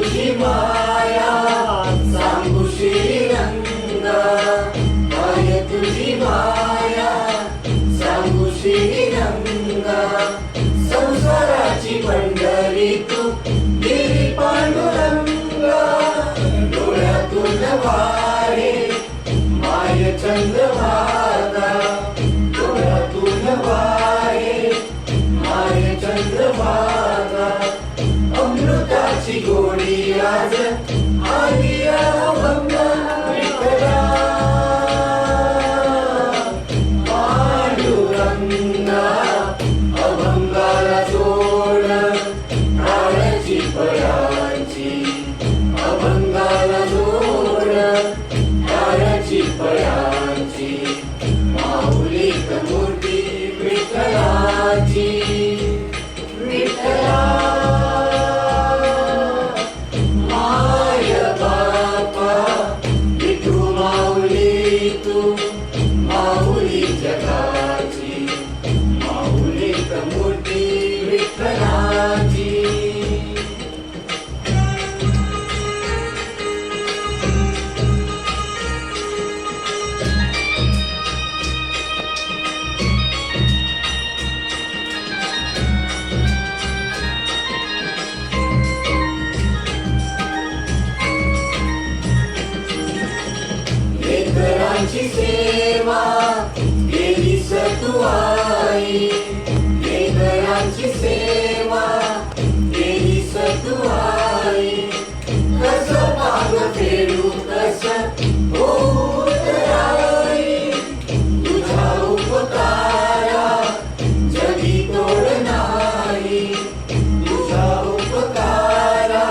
तुझी माया सांगू श्रीरंगा, माय तुझी माया सांगू श्रीरंगा. संसाराची पंढरी तू गिरी पांडुरंगा, डोळ्यातून वारे माय चंद्रभागा, डोळ्यातून वारे माय चंद्रभागा. अमृताची गोडी आज आली अभंगा विठ्ठला, पांडुरंगा अभंगाला जोड प्राणाची फळांची, अभंगाला जोड प्राणाची फळांची. माऊलीत मूर्ती विठ्ठलाची, विठ्ठला माय बापा विठू माऊली तू, माऊली जगाची, माऊलीत मूर्ती विठ्ठलाची. लेकरांची सेवा केलीस तू आई, लेकरांची सेवा केलीस तू आई. कसं पाग फेडू कसं होऊ आई, तुझा उपकारा जगी तोड नाही, तुझा उपकारा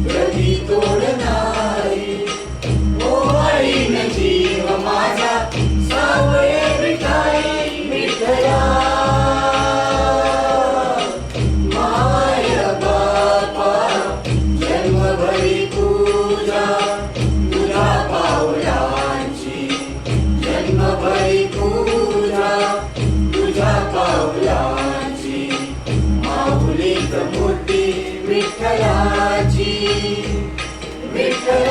जगी तोड नाही. जीव माझा सावळे विठाई विठ्ठला, माय बापा जन्मभरी पूजा तुझ्या पावलांची, जन्मभरी पूजा तुझ्या पावलांची. माऊलीत मूर्ती विठ्ठलाची, विठ्ठला